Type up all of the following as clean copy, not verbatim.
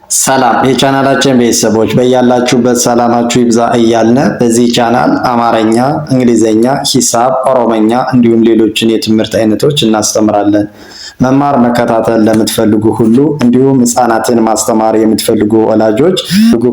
ሰላም የቻናላችን ቤተሰቦች በያላችሁበት ሰላማችሁ ይብዛ እያልን በዚህ ቻናል አማርኛ፣ እንግሊዘኛ፣ ሂሳብ፣ ኦሮሞኛ እንዲሁም ሌሎችን የትምህርት አይነቶች እናስተምራለን። መማር መከታተል ለምትፈልጉ ሁሉ እንዲሁም ህፃናትን ማስተማር የምትፈልጉ ወላጆች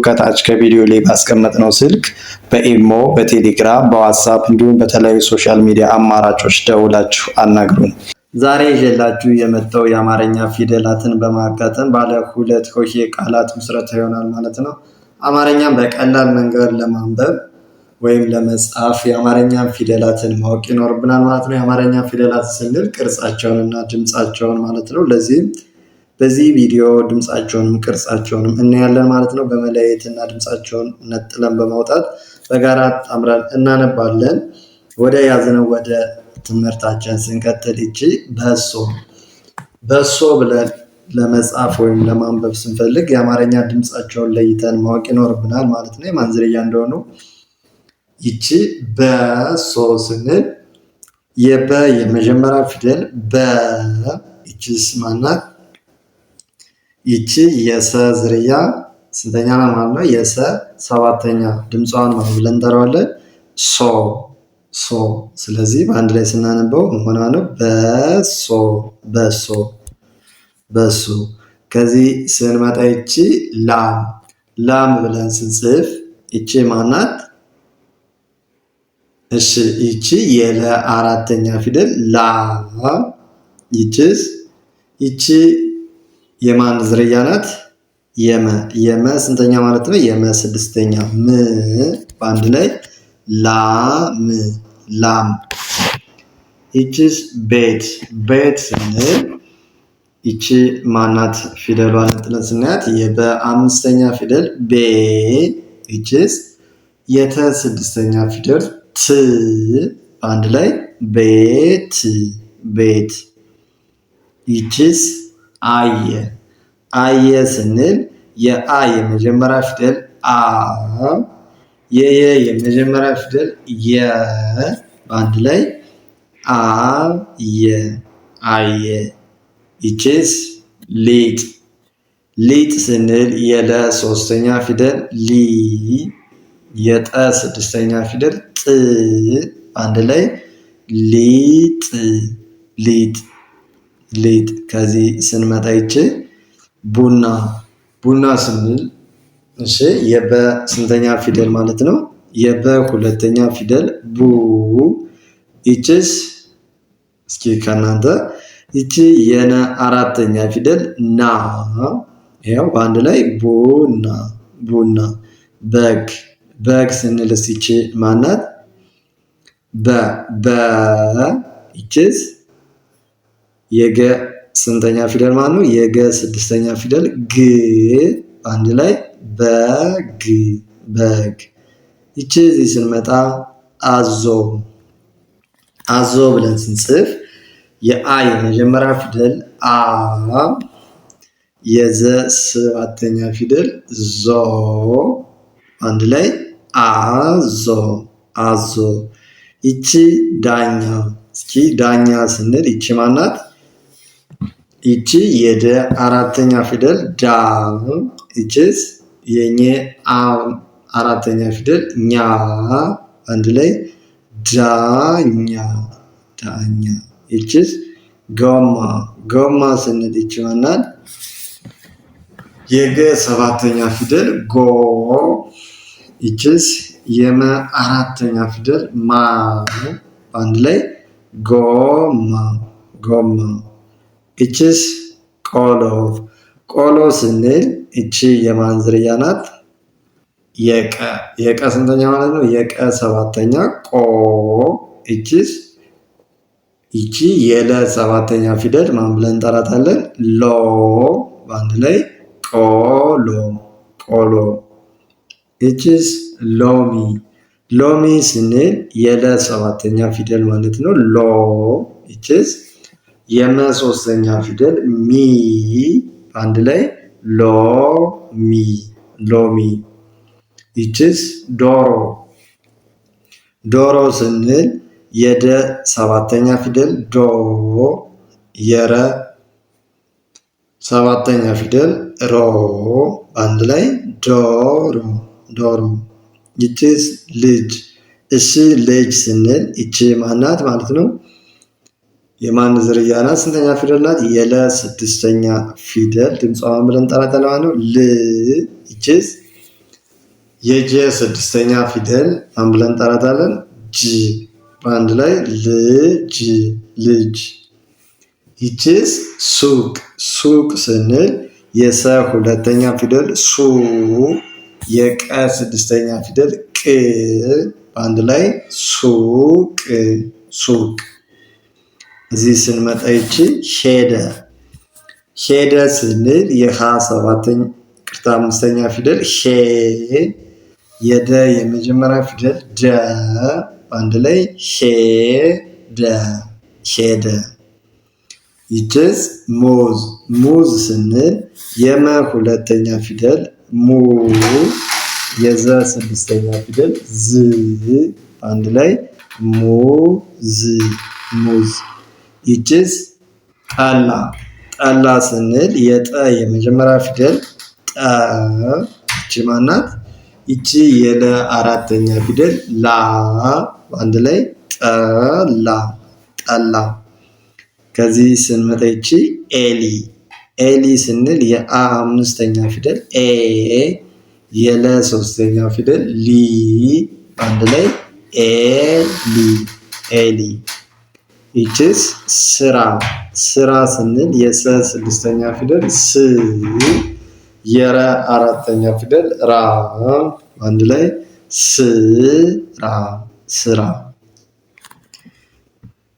ከታች ከቪዲዮ ላይ ባስቀመጥነው ስልክ በኢሞ፣ በቴሌግራም፣ በዋትሳፕ እንዲሁም በተለያዩ ሶሻል ሚዲያ አማራጮች ደውላችሁ አናግሩን። ዛሬ ይዤላችሁ የመጣው የአማርኛ ፊደላትን በማጋጠም ባለ ሁለት ሆሄ ቃላት ምስረታ ይሆናል ማለት ነው። አማርኛን በቀላል መንገድ ለማንበብ ወይም ለመጻፍ የአማርኛ ፊደላትን ማወቅ ይኖርብናል ማለት ነው። የአማርኛ ፊደላት ስንል ቅርጻቸውንና ድምጻቸውን ማለት ነው። ለዚህም በዚህ ቪዲዮ ድምጻቸውንም ቅርጻቸውንም እናያለን ማለት ነው። በመለየትና ድምጻቸውን ነጥለን በማውጣት በጋራ አምረን እናነባለን። ወደ ያዝነው ወደ ትምህርታችን ስንቀጥል እቺ በሶ ብለን ለመጻፍ ወይም ለማንበብ ስንፈልግ የአማርኛ ድምጻቸውን ለይተን ማወቅ ይኖርብናል ማለት ነው። የማን ዝርያ እንደሆኑ ይቺ በሶ ስንል የበ የመጀመሪያ ፊደል በ ይቺስ ማናት? ይቺ የሰ ዝርያ ስንተኛ ማለት ነው? የሰ ሰባተኛ ድምጿን ብለን እንጠራዋለን ሶ። ስለዚህ በአንድ ላይ ስናነበው ሆና ነው በሶ። ከዚህ ስንመጣ ይቺ ላም ብለን ስንጽፍ ይቺ ማናት? እሺ ይቺ የለ አራተኛ ፊደል ላ። ይቺ የማን ዝርያ ናት? የመ ስንተኛ ማለት ነው? የመ ስድስተኛ ም በአንድ ላይ ላም። ይቺስ ቤት ስንል ይቺ ማናት? ፊደሏን ጥለን ስናያት የበአምስተኛ ፊደል ቤ። ይቺስ የተ ስድስተኛ ፊደል ት በአንድ ላይ ቤት። ይቺስ አየ ስንል የአ የመጀመሪያ ፊደል አ የየ የመጀመሪያ ፊደል የ በአንድ ላይ አየ። ይቺስ ሊጥ ስንል የለ ሶስተኛ ፊደል ሊ የጠ ስድስተኛ ፊደል ጥ በአንድ ላይ ሊጥ። ከዚህ ስንመጣ ይቺ ቡና ስንል እሺ የበ ስንተኛ ፊደል ማለት ነው? የበ ሁለተኛ ፊደል ቡ። ይቺስ እስኪ ከናንተ ይቺ የነ አራተኛ ፊደል ና። ያው በአንድ ላይ ቡና። በግ ስንል ይቺ ማናት? በ ይቺስ የገ ስንተኛ ፊደል ማለት ነው? የገ ስድስተኛ ፊደል ግ በአንድ ላይ በግ። ይቺ እዚህ ስንመጣ አዞ ብለን ስንጽፍ የአ የመጀመሪያ ፊደል አ የዘ ሰባተኛ ፊደል ዞ አንድ ላይ አዞ። ይቺ ዳኛ ስንል ይቺ ማናት? ይቺ የደ አራተኛ ፊደል ዳ። ይቺስ የኘ አራተኛ ፊደል ኛ አንድ ላይ ዳኛ። ይቺስ ጎማ ስንል ይቺ ማናት? የገ ሰባተኛ ፊደል ጎ። ይቺስ የመ አራተኛ ፊደል ማ አንድ ላይ ጎማ። ይቺስ ቆሎ ስንል ይቺ የማን ዝርያ ናት? የቀ ስንተኛ ማለት ነው? የቀ ሰባተኛ ቆ። ይቺ የለ ሰባተኛ ፊደል ማን ብለን እንጠራታለን? ሎ በአንድ ላይ ቆሎ። ይቺስ ሎሚ ስንል የለ ሰባተኛ ፊደል ማለት ነው ሎ። ይቺስ የመ ሶስተኛ ፊደል ሚ በአንድ ላይ ሎሚ። ይቺስ ዶሮ ስንል የደ ሰባተኛ ፊደል ዶ የረ ሰባተኛ ፊደል ሮ በአንድ ላይ ዶሮ ዶሮ። ይችስ ልጅ። እሺ ልጅ ስንል ይቺ ማናት ማለት ነው? የማን ዝርያ ናት? ስንተኛ ፊደል ናት? የለ ስድስተኛ ፊደል ድምጿን ብለን እንጠራታለን ማለት ነው። ል ይችስ የጀ ስድስተኛ ፊደል ማን ብለን እንጠራታለን? ጅ በአንድ ላይ ልጅ ልጅ። ይችስ ሱቅ። ሱቅ ስንል የሰ ሁለተኛ ፊደል ሱ የቀ ስድስተኛ ፊደል ቅ በአንድ ላይ ሱቅ ሱቅ። እዚህ ስንመጣ ይቺ ሄደ። ሄደ ስንል የሀ አምስተኛ ፊደል ሄ የደ የመጀመሪያ ፊደል ደ በአንድ ላይ ሄደ ሄደ። ይችስ ሙዝ። ሙዝ ስንል የመ ሁለተኛ ፊደል ሙ የዘ ስድስተኛ ፊደል ዝ በአንድ ላይ ሙዝ ሙዝ። ይችስ ጠላ። ጠላ ስንል የጠ የመጀመሪያ ፊደል ጠ ይቺ ማናት? ይቺ የለ አራተኛ ፊደል ላ በአንድ ላይ ጠላ ጠላ። ከዚህ ስንመጣ ይቺ ኤሊ። ኤሊ ስንል የአ አምስተኛ ፊደል ኤ የለ ሶስተኛ ፊደል ሊ በአንድ ላይ ኤሊ ኤሊ። ይችስ ስራ። ስራ ስንል የሰ ስድስተኛ ፊደል ስ የረ አራተኛ ፊደል ራ በአንድ ላይ ስራ ስራ።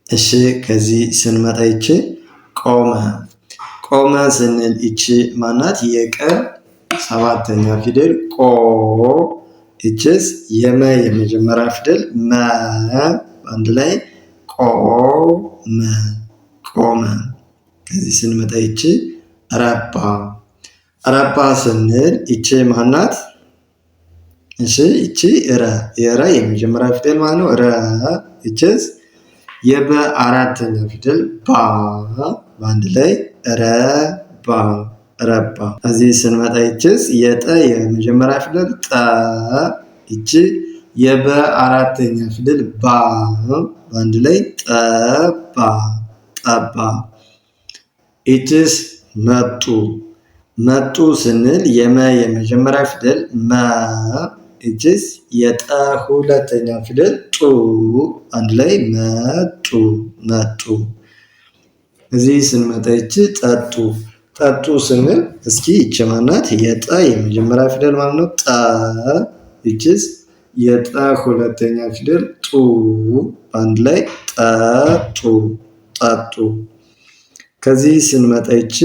እሺ ከዚህ ስንመጣ ይቺ ቆመ። ቆመ ስንል ይቺ ማናት? የቀ ሰባተኛ ፊደል ቆ ይችስ የመ የመጀመሪያ ፊደል መ በአንድ ላይ ቆመ ቆመ። ከዚህ ስንመጣ ይቺ ረባ። ረባ ስንል ይቺ ማናት? እሺ ይቺ ረ የረ የመጀመሪያ ፊደል ማለት ነው። ረ ይችስ የበ አራተኛ ፊደል ባ በአንድ ላይ ረባ ረባ። እዚህ ስንመጣ ይችስ የጠ የመጀመሪያ ፊደል ጠ ይቺ የበ አራተኛ ፊደል ባ በአንድ ላይ ጠባ ጠባ። ይችስ መጡ። መጡ ስንል የመ የመጀመሪያ ፊደል መ ይችስ የጠ ሁለተኛ ፊደል ጡ አንድ ላይ መጡ መጡ። እዚህ ስንመጣ ይቺ ጠጡ። ጠጡ ስንል እስኪ ይቺ ማናት? የጠ የመጀመሪያ ፊደል ማለት ነው። ጠ ይችስ የጠ ሁለተኛ ፊደል ጡ አንድ ላይ ጠጡ ጠጡ። ከዚህ ስንመጣ ይቺ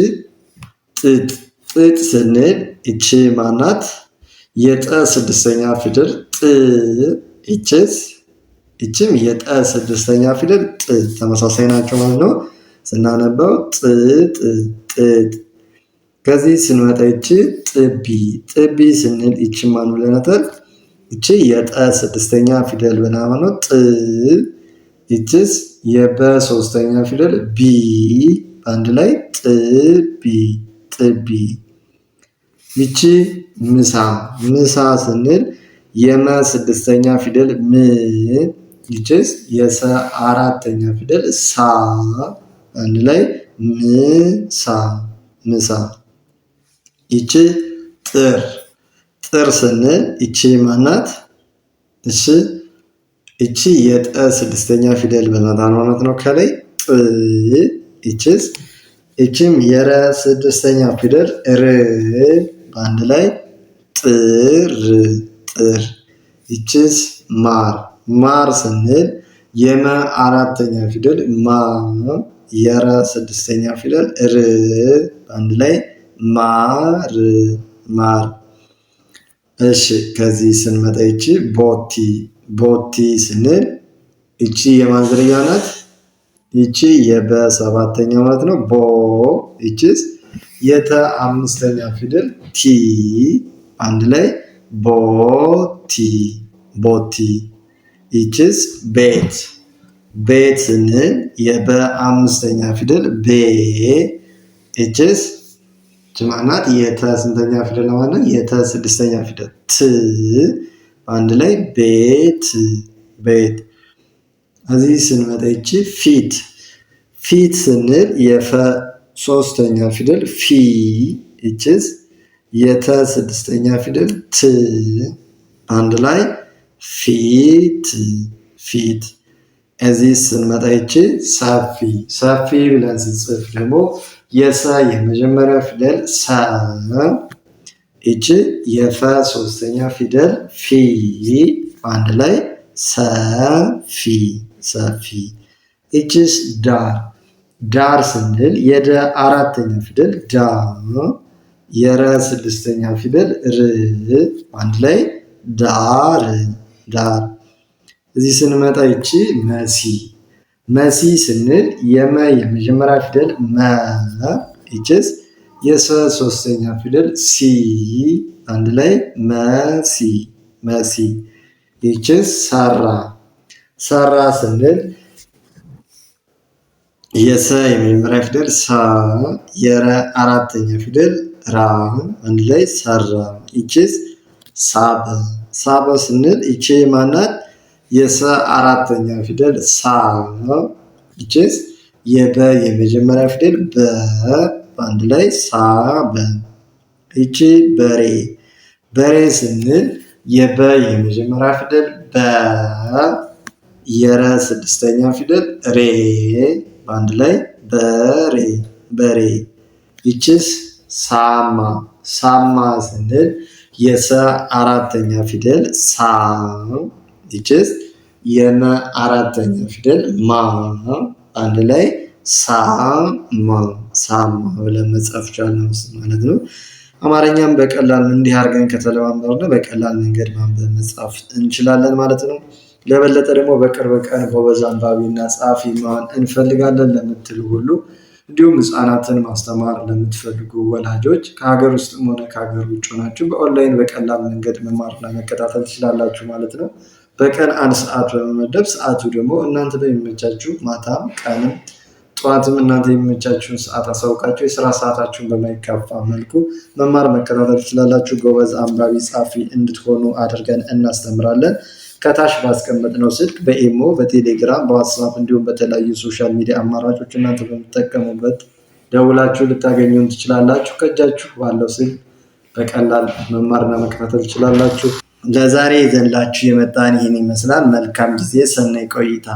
ጥጥ። ጥጥ ስንል ይቺ ማናት? የጠ ስድስተኛ ፊደል ጥ ይችስ ይችም የጠ ስድስተኛ ፊደል ጥ ተመሳሳይ ናቸው ማለት ነው። ስናነበው ጥጥ ጥጥ። ከዚህ ስንመጣ ይቺ ጥቢ። ጥቢ ስንል ይቺ ማን ብለናታል? ይቺ የጠ ስድስተኛ ፊደል ብናምን ነው። ጥ ይችስ የበ ሶስተኛ ፊደል ቢ አንድ ላይ ጥቢ ጥቢ። ይቺ ምሳ። ምሳ ስንል የመ ስድስተኛ ፊደል ም ይችስ የሰ አራተኛ ፊደል ሳ አንድ ላይ ምሳ ምሳ። ይቺ ጥር። ጥር ስንል ይቺ ማናት? እሺ ይቺ የጠ ስድስተኛ ፊደል በመጣን ማለት ነው። ከላይ ጥ ይችስ ይቺም የረ ስድስተኛ ፊደል ር አንድ ላይ ጥር ጥር። ይችስ ማር። ማር ስንል የመ አራተኛ ፊደል ማ የረ ስድስተኛ ፊደል ር አንድ ላይ ማር ማር። እሺ ከዚህ ስንመጣ ይቺ ቦቲ። ቦቲ ስንል ይቺ የማን ዝርያ ናት? ይቺ የበ ሰባተኛ ማለት ነው። ቦ ይችስ የተ አምስተኛ ፊደል ቲ አንድ ላይ ቦቲ ቦቲ። ይችስ ቤት። ቤት ስንል የበ አምስተኛ ፊደል ቤ ይችስ ማናት? የተ ስንተኛ ፊደል ነው ማለት? የተ ስድስተኛ ፊደል ት አንድ ላይ ቤት ቤት። እዚህ ስንመጣ ይቺ ፊት ፊት ስንል የፈ ሶስተኛ ፊደል ፊ ይችስ የተ ስድስተኛ ፊደል ት አንድ ላይ ፊት ፊት። እዚህ ስንመጣ ይቺ ሰፊ ሰፊ ብለን ስንጽፍ ደግሞ የሰ የመጀመሪያ ፊደል ሰ ይቺ የፈ ሶስተኛ ፊደል ፊ አንድ ላይ ሰፊ ሰፊ። ይቺስ ዳር ዳር ስንል የደ አራተኛ ፊደል ዳ የረ ስድስተኛ ፊደል ር አንድ ላይ ዳር ዳር። እዚህ ስንመጣ ይቺ መሲ መሲ ስንል የመ የመጀመሪያ ፊደል መ ይችስ የሰ ሶስተኛ ፊደል ሲ አንድ ላይ መሲ መሲ። ይችስ ሰራ ሰራ ስንል የሰ የመጀመሪያ ፊደል ሳ የረ አራተኛ ፊደል ራ አንድ ላይ ሰራ። ይችስ ሳበ ሳበ ስንል ይቺ ማናት? የሰ አራተኛ ፊደል ሳ ይችስ የበ የመጀመሪያ ፊደል በ አንድ ላይ ሳበ። ይቺ በሬ በሬ ስንል የበ የመጀመሪያ ፊደል በ የረ ስድስተኛ ፊደል ሬ በአንድ ላይ በሬ በሬ። ይችስ ሳማ ሳማ ስንል የሰ አራተኛ ፊደል ሳ ይችስ የመ አራተኛ ፊደል ማ አንድ ላይ ሳማ ሳማ ብለን መጻፍ ቻልን ማለት ነው። አማርኛም በቀላል እንዲህ አድርገን ከተለማመድን በቀላል መንገድ ማንበብ መጻፍ እንችላለን ማለት ነው። ለበለጠ ደግሞ በቅርብ ቀን ጎበዝ አንባቢና ጸሐፊ መሆን እንፈልጋለን ለምትሉ ሁሉ እንዲሁም ህፃናትን ማስተማር ለምትፈልጉ ወላጆች ከሀገር ውስጥም ሆነ ከሀገር ውጭ ሆናችሁ በኦንላይን በቀላል መንገድ መማርና መከታተል ትችላላችሁ ማለት ነው። በቀን 1 ሰዓት በመመደብ ሰዓቱ ደግሞ እናንተ በሚመቻችሁ ማታም ቀንም ጠዋትም እናንተ የሚመቻችሁን ሰዓት አሳውቃችሁ የስራ ሰዓታችሁን በማይካፋ መልኩ መማር መከታተል ትችላላችሁ። ጎበዝ አንባቢ ጸሐፊ እንድትሆኑ አድርገን እናስተምራለን። ከታች ባስቀመጥነው ስልክ በኢሞ በቴሌግራም በዋትስአፕ እንዲሁም በተለያዩ ሶሻል ሚዲያ አማራጮች እናንተ በምትጠቀሙበት ደውላችሁ ልታገኙን ትችላላችሁ። ከእጃችሁ ባለው ስልክ በቀላል መማርና መከታተል ትችላላችሁ። ለዛሬ ይዘንላችሁ የመጣን ይህን ይመስላል። መልካም ጊዜ፣ ሰናይ ቆይታ